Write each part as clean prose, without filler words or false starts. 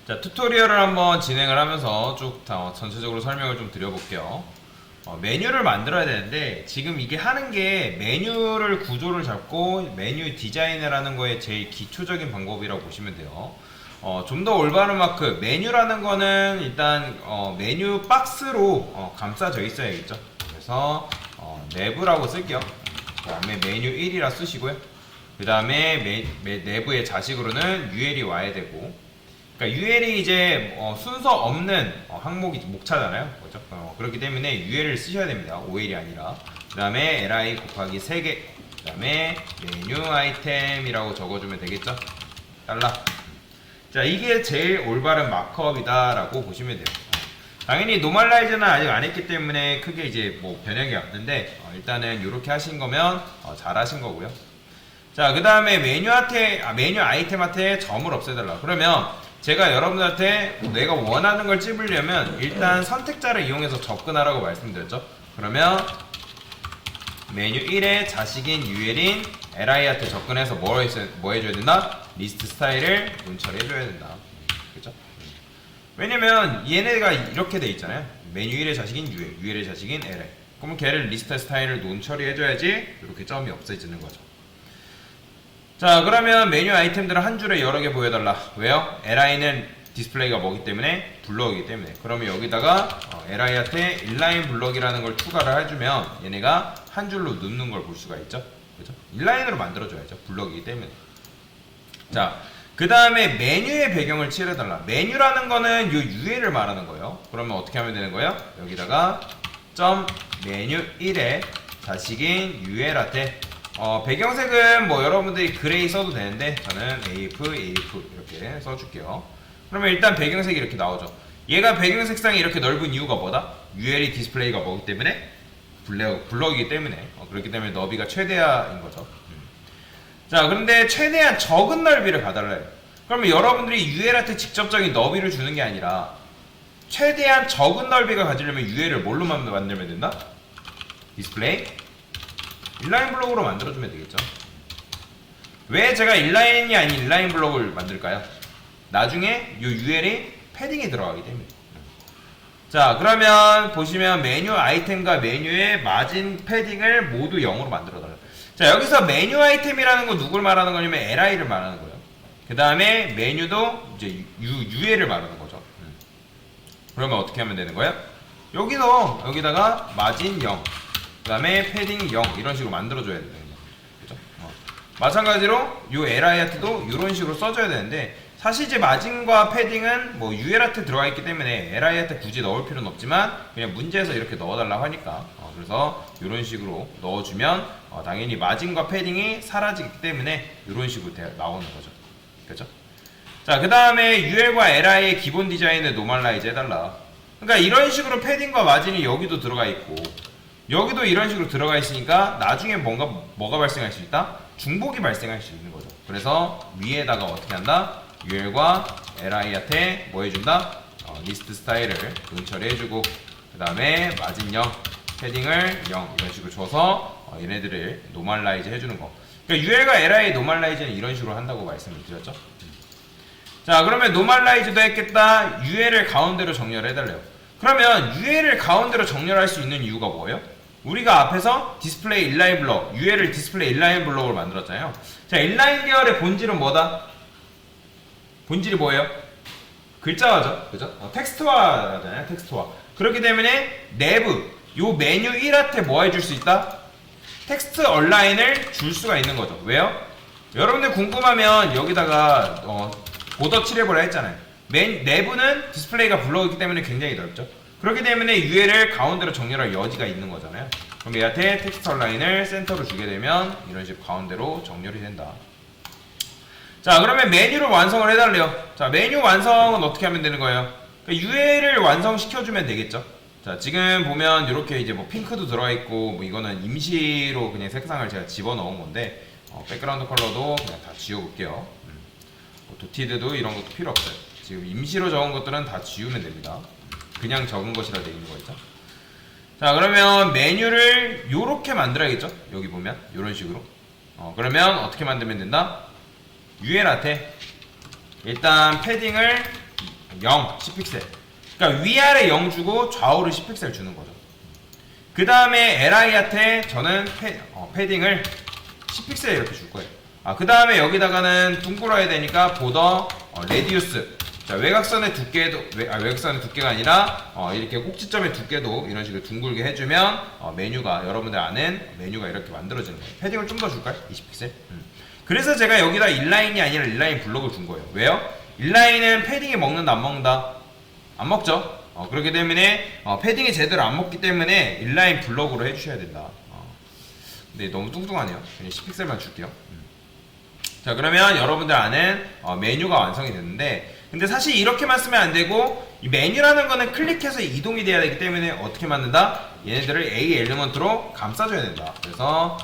자, 튜토리얼을 한번 진행을 하면서 쭉 전체적으로 설명을 좀 드려볼게요. 메뉴를 만들어야 되는데 지금 이게 하는 게 메뉴를 구조를 잡고 메뉴 디자인을 하는 거에 제일 기초적인 방법이라고 보시면 돼요. 좀 더 올바른 마크, 메뉴라는 거는 일단 메뉴 박스로 감싸져 있어야겠죠. 그래서 내부라고 쓸게요. 그 다음에 메뉴 1이라 쓰시고요. 그 다음에 내부의 자식으로는 UL이 와야 되고, 그러니까 UL이 이제 순서 없는 항목이 목차잖아요. 그렇죠? 그렇기 때문에 UL을 쓰셔야 됩니다. OL이 아니라. 그 다음에 li 곱하기 3개. 그 다음에 메뉴 아이템이라고 적어주면 되겠죠? 달러. 자, 이게 제일 올바른 마크업이다라고 보시면 돼요. 당연히 노멀라이즈는 아직 안 했기 때문에 크게 이제 뭐 변형이 없는데 일단은 이렇게 하신 거면 잘 하신 거고요. 자, 그 다음에 메뉴 아이템한테 점을 없애달라. 그러면 제가 여러분들한테 내가 원하는 걸 찝으려면 일단 선택자를 이용해서 접근하라고 말씀드렸죠. 그러면 메뉴 1의 자식인 UL인 li한테 접근해서 뭐 해줘야 된다? 리스트 스타일을 문철해줘야 된다. 그죠? 왜냐면 얘네가 이렇게 돼 있잖아요. 메뉴 1의 자식인 UL, UL의 자식인 li. 그러면 걔를 리스트 스타일을 논처리해줘야지 이렇게 점이 없어지는 거죠. 자, 그러면 메뉴 아이템들을 한 줄에 여러 개 보여달라. 왜요? li는 디스플레이가 뭐기 때문에? 블럭이기 때문에. 그러면 여기다가 li한테 inline 블럭이라는 걸 추가를 해주면 얘네가 한 줄로 눕는 걸 볼 수가 있죠. 그죠? 인라인으로 만들어줘야죠. 블럭이기 때문에. 자, 그 다음에 메뉴의 배경을 칠해달라. 메뉴라는 거는 요 UL을 말하는 거예요. 그러면 어떻게 하면 되는 거예요? 여기다가 점 메뉴 1의 자식인 UL한테 배경색은 뭐 여러분들이 그레이 써도 되는데 저는 AF 이렇게 써줄게요. 그러면 일단 배경색이 이렇게 나오죠. 얘가 배경 색상이 이렇게 넓은 이유가 뭐다? UL이 디스플레이가 뭐기 때문에? 블럭이기 때문에. 그렇기 때문에 너비가 최대야인 거죠. 자, 그런데 최대한 적은 넓이를 가달래요. 그러면 여러분들이 UL한테 직접적인 너비를 주는 게 아니라 최대한 적은 넓이가 가지려면 UL을 뭘로 만들면 된다? 디스플레이 인라인 블록으로 만들어주면 되겠죠. 왜 제가 인라인이 아닌 인라인 블록을 만들까요? 나중에 이 UL이 패딩이 들어가기 때문에. 자, 그러면 보시면 메뉴 아이템과 메뉴의 마진 패딩을 모두 0으로 만들어달라요. 자, 여기서 메뉴 아이템이라는 건 누굴 말하는 거냐면 li를 말하는 거예요. 그 다음에 메뉴도 이제 UL을 말하는 거죠. 그러면 어떻게 하면 되는 거예요? 여기다가 마진 0, 그 다음에 패딩 0 이런 식으로 만들어줘야 되는 거예요. 그죠? 마찬가지로 요 li한테도 이런 식으로 써줘야 되는데 사실 이제 마진과 패딩은 뭐 UL한테 들어가 있기 때문에 li한테 굳이 넣을 필요는 없지만 그냥 문제에서 이렇게 넣어달라고 하니까 그래서 이런 식으로 넣어주면 당연히 마진과 패딩이 사라지기 때문에 이런 식으로 나오는 거죠. 그렇죠? 자, 그 다음에 UL과 li의 기본 디자인을 노멀라이즈 해달라. 그러니까 이런 식으로 패딩과 마진이 여기도 들어가 있고 여기도 이런 식으로 들어가 있으니까 나중에 뭐가 발생할 수 있다? 중복이 발생할 수 있는 거죠. 그래서 위에다가 어떻게 한다? UL과 li한테 뭐 해준다? 리스트 스타일을 처리해주고 그 다음에 마진 0, 패딩을 0 이런 식으로 줘서 얘네들을 노멀라이즈 해주는 거. 그러니까 UL과 li의 노멀라이즈는 이런 식으로 한다고 말씀을 드렸죠. 자, 그러면 노멀라이즈도 했겠다. UL을 가운데로 정렬을 해달래요. 그러면 UL을 가운데로 정렬할 수 있는 이유가 뭐예요? 우리가 앞에서 디스플레이 인라인 블록, UL을 디스플레이 인라인 블록으로 만들었잖아요. 자, 인라인 계열의 본질은 뭐다? 본질이 뭐예요? 글자화죠. 그죠? 텍스트화잖아요. 텍스트화. 그렇기 때문에 내부, 요 메뉴 1한테 뭐 해줄 수 있다? 텍스트 얼라인을 줄 수가 있는 거죠. 왜요? 여러분들 궁금하면 여기다가 보더 칠해보라 했잖아요. 내부는 디스플레이가 블록이기 때문에 굉장히 넓죠. 그렇기 때문에 UL을 가운데로 정렬할 여지가 있는 거잖아요. 그럼 얘한테 텍스트 얼라인을 센터로 주게 되면 이런 식으로 가운데로 정렬이 된다. 자, 그러면 메뉴를 완성을 해달래요. 자, 메뉴 완성은 어떻게 하면 되는 거예요? 그러니까 UL을 완성시켜주면 되겠죠. 자, 지금 보면 이렇게 이제 뭐 핑크도 들어가 있고 뭐 이거는 임시로 그냥 색상을 제가 집어넣은 건데 백그라운드 컬러도 그냥 다 지워볼게요. 뭐 도티드도 이런 것도 필요 없어요. 지금 임시로 적은 것들은 다 지우면 됩니다. 그냥 적은 것이라 되어 있는 거 있죠. 자, 그러면 메뉴를 요렇게 만들어야겠죠. 여기 보면 이런 식으로. 그러면 어떻게 만들면 된다? UL한테 일단 패딩을 0 10픽셀. 그러니까 위아래 0 주고 좌우를 10픽셀 주는 거죠. 그 다음에 li한테 저는 패딩을 10픽셀 이렇게 줄 거예요. 그 다음에 여기다가는 둥글어야 되니까 보더 레디우스. 자, 외곽선의 두께도 외곽선의 두께가 아니라 이렇게 꼭지점의 두께도 이런 식으로 둥글게 해주면 메뉴가 여러분들 아는 메뉴가 이렇게 만들어지는 거예요. 패딩을 좀 더 줄까요? 20픽셀. 그래서 제가 여기다 인라인이 아니라 인라인 블록을 준 거예요. 왜요? 인라인은 패딩이 먹는다 안 먹는다? 안 먹죠. 그렇기 때문에 패딩이 제대로 안 먹기 때문에 인라인 블록으로 해주셔야 된다. 근데 너무 뚱뚱하네요. 그냥 10픽셀만 줄게요. 자, 그러면 여러분들 아는 메뉴가 완성이 됐는데, 근데 사실 이렇게만 쓰면 안 되고 이 메뉴라는 거는 클릭해서 이동이 돼야 되기 때문에 어떻게 만든다? 얘네들을 A 엘리먼트로 감싸줘야 된다. 그래서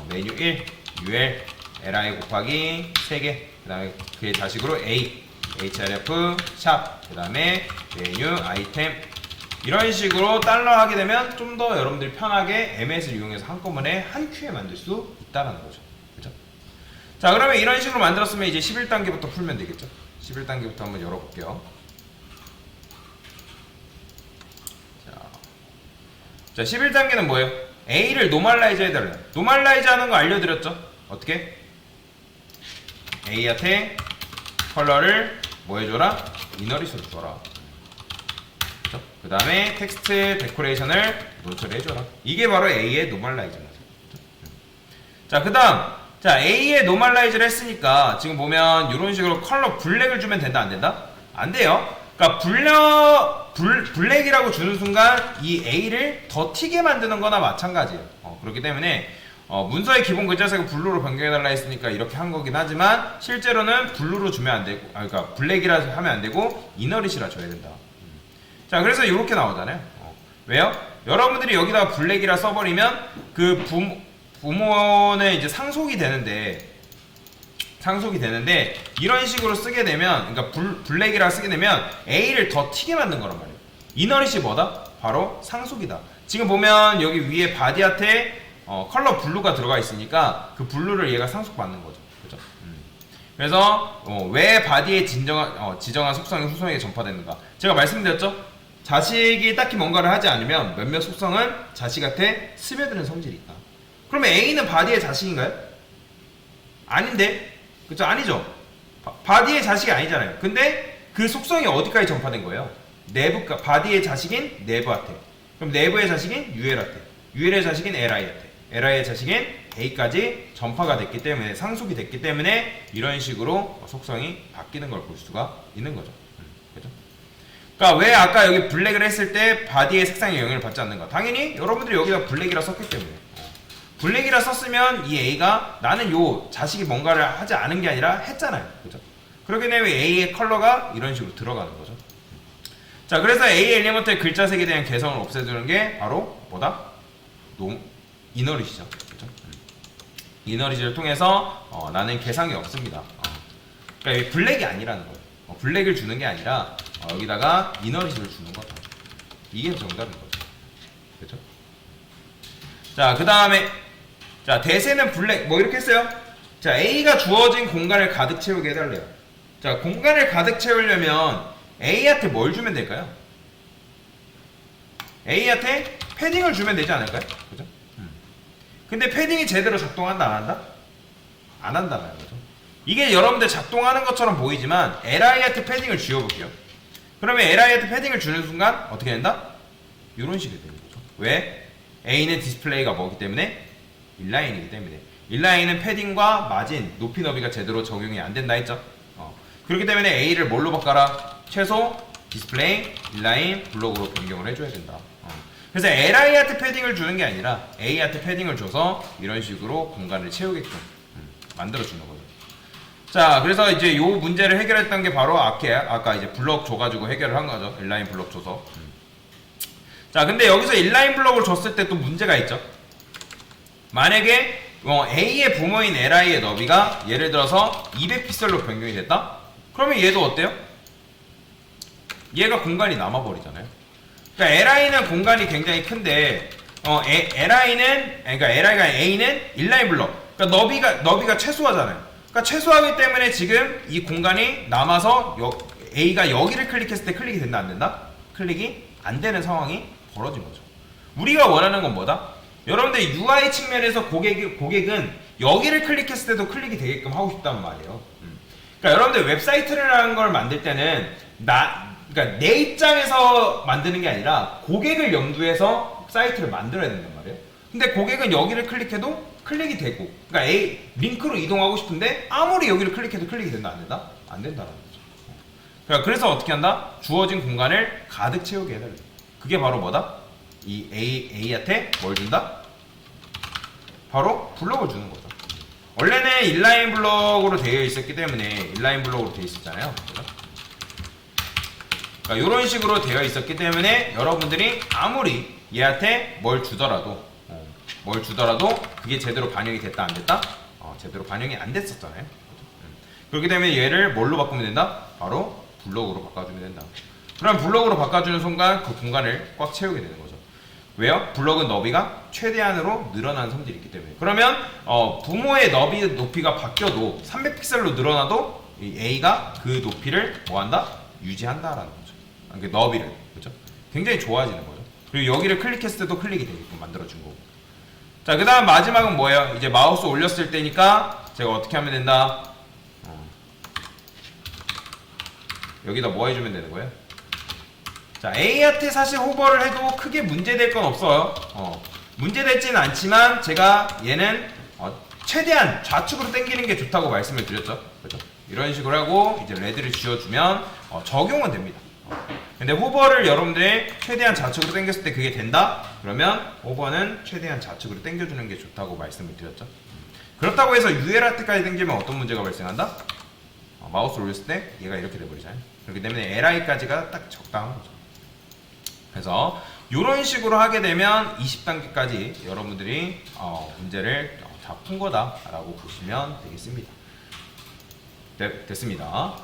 메뉴 1 ul li 곱하기 3개, 그 다음에 그의 자식으로 A href 샵, 그 다음에 메뉴 아이템, 이런 식으로 달러 하게 되면 좀 더 여러분들이 편하게 MS를 이용해서 한꺼번에 한 큐에 만들 수 있다는 거죠. 그죠? 자, 그러면 이런 식으로 만들었으면 이제 11단계부터 풀면 되겠죠. 11단계부터 한번 열어볼게요. 자, 11단계는 뭐예요? A를 노멀라이즈 해달래요. 노멀라이즈 하는 거 알려드렸죠? 어떻게? A한테 컬러를 뭐 해줘라? 이너리스로 줘라. 그 다음에 텍스트 데코레이션을 노출해 해줘라. 이게 바로 A의 노멀라이즈입니다. 자, 그 다음, 자, A의 노멀라이즈를 했으니까 지금 보면 이런 식으로 컬러 블랙을 주면 된다 안 된다? 안 돼요. 그러니까 블랙이라고 주는 순간 이 A를 더 튀게 만드는 거나 마찬가지예요. 그렇기 때문에 문서의 기본 글자색을 블루로 변경해달라 했으니까 이렇게 한 거긴 하지만 실제로는 블루로 주면 안 되고, 그러니까 블랙이라 하면 안 되고 이너릿이라 줘야 된다. 자, 그래서 이렇게 나오잖아요. 왜요? 여러분들이 여기다가 블랙이라 써버리면 그 부모는 이제 상속이 되는데 이런 식으로 쓰게 되면, 그러니까 블랙이라 쓰게 되면 A를 더 튀게 만든 거란 말이에요. 이너릿이 뭐다? 바로 상속이다. 지금 보면 여기 위에 바디한테 컬러 블루가 들어가 있으니까 그 블루를 얘가 상속받는 거죠. 그죠? 그래서 왜 바디에 지정한 속성이 후손에게 전파되는가? 제가 말씀드렸죠? 자식이 딱히 뭔가를 하지 않으면 몇몇 속성은 자식한테 스며드는 성질이 있다. 그러면 A는 바디의 자식인가요? 아닌데? 그쵸? 아니죠? 바디의 자식이 아니잖아요. 근데 그 속성이 어디까지 전파된 거예요? 바디의 자식인 내부한테. 그럼 내부의 자식인 UL한테. UL의 자식인 LI한테. LI의 자식인 A까지 전파가 됐기 때문에, 상속이 됐기 때문에 이런 식으로 속성이 바뀌는 걸 볼 수가 있는 거죠. 그죠? 그러니까 왜 아까 여기 블랙을 했을 때 바디의 색상에 영향을 받지 않는가? 당연히 여러분들이 여기다 블랙이라 썼기 때문에. 블랙이라 썼으면 이 A가 나는 요 자식이 뭔가를 하지 않은 게 아니라 했잖아요. 그죠? 그렇기 때문에 A의 컬러가 이런 식으로 들어가는 거죠. 자, 그래서 A 엘리먼트의 글자색에 대한 개성을 없애주는 게 바로 뭐다? 이너릿이죠. 그죠? 이너릿을 통해서 나는 개성이 없습니다. 그러니까 블랙이 아니라는 거예요. 블랙을 주는 게 아니라 여기다가 이너릿을 주는 거다. 이게 정답인 거죠. 그죠? 자, 그 다음에 자, 대세는 블랙 뭐 이렇게 했어요. 자, A가 주어진 공간을 가득 채우게 해달래요. 자, 공간을 가득 채우려면 A한테 뭘 주면 될까요? A한테 패딩을 주면 되지 않을까요? 그죠? 근데 패딩이 제대로 작동한다 안 한다? 안 한다는 거죠. 이게 여러분들 작동하는 것처럼 보이지만 LI한테 패딩을 쥐어볼게요. 그러면 LI한테 패딩을 주는 순간 어떻게 된다? 이런 식이 되는 거죠. 왜? A는 디스플레이가 뭐기 때문에? 인라인이기 때문에. 인라인은 패딩과 마진, 높이 너비가 제대로 적용이 안 된다 했죠. 그렇기 때문에 A를 뭘로 바꿔라? 최소 디스플레이, 인라인, 블록으로 변경을 해줘야 된다. 그래서 LI한테 패딩을 주는 게 아니라 A한테 패딩을 줘서 이런 식으로 공간을 채우게끔 만들어주는 거죠. 자, 그래서 이제 요 문제를 해결했던 게 바로 아까 이제 블록 줘가지고 해결을 한 거죠. 인라인 블록 줘서. 자, 근데 여기서 인라인 블록을 줬을 때 또 문제가 있죠. 만약에 A의 부모인 LI의 너비가 예를 들어서 200픽셀로 변경이 됐다? 그러면 얘도 어때요? 얘가 공간이 남아버리잖아요. 그러니까 LI는 공간이 굉장히 큰데 LI가 A는 인라인 블록. 그러니까 너비가 최소하잖아요. 그러니까 최소하기 때문에 지금 이 공간이 남아서 A가 여기를 클릭했을 때 클릭이 된다 안 된다? 클릭이 안 되는 상황이 벌어진 거죠. 우리가 원하는 건 뭐다? 여러분들 UI 측면에서 고객은 여기를 클릭했을 때도 클릭이 되게끔 하고 싶단 말이에요. 그러니까 여러분들 웹사이트라는 걸 만들 때는 그러니까 내 입장에서 만드는 게 아니라 고객을 염두해서 사이트를 만들어야 된단 말이에요. 근데 고객은 여기를 클릭해도 클릭이 되고, 그러니까 링크로 이동하고 싶은데 아무리 여기를 클릭해도 클릭이 된다 안 된다? 안 된다라는 거죠. 그러니까 그래서 어떻게 한다? 주어진 공간을 가득 채우게 해달래. 그게 바로 뭐다? 이 A한테 뭘 준다? 바로 블록을 주는 거죠. 원래는 인라인 블록으로 되어 있었기 때문에 인라인 블록으로 되어 있었잖아요. 그죠? 그러니까 이런 식으로 되어 있었기 때문에 여러분들이 아무리 얘한테 뭘 주더라도 그게 제대로 반영이 됐다 안 됐다? 제대로 반영이 안 됐었잖아요. 그렇기 때문에 얘를 뭘로 바꾸면 된다? 바로 블록으로 바꿔주면 된다. 그럼 블록으로 바꿔주는 순간 그 공간을 꽉 채우게 되는 거죠. 왜요? 블록은 너비가 최대한으로 늘어나는 성질이 있기 때문에. 그러면 부모의 높이가 바뀌어도 300픽셀로 늘어나도 이 A가 그 높이를 뭐한다? 유지한다라는 거죠. 그러니까 너비를. 그렇죠? 굉장히 좋아지는 거죠. 그리고 여기를 클릭했을 때도 클릭이 되게끔 만들어준 거고. 자, 그 다음 마지막은 뭐예요? 이제 마우스 올렸을 때니까 제가 어떻게 하면 된다? 여기다 뭐 해주면 되는 거예요? 자, A한테 사실 호버를 해도 크게 문제될 건 없어요. 문제되지는 않지만 제가 얘는 최대한 좌측으로 당기는 게 좋다고 말씀을 드렸죠. 그렇죠? 이런 식으로 하고 이제 레드를 지어주면 적용은 됩니다. 근데 호버를 여러분들이 최대한 좌측으로 당겼을 때 그게 된다? 그러면 호버는 최대한 좌측으로 당겨주는 게 좋다고 말씀을 드렸죠. 그렇다고 해서 ULRT까지 당기면 어떤 문제가 발생한다? 마우스를 올렸을 때 얘가 이렇게 돼버리잖아요. 그렇기 때문에 LI까지가 딱 적당한 거죠. 그래서 이런 식으로 하게 되면 20단계까지 여러분들이 문제를 다 푼 거다라고 보시면 되겠습니다. 됐습니다.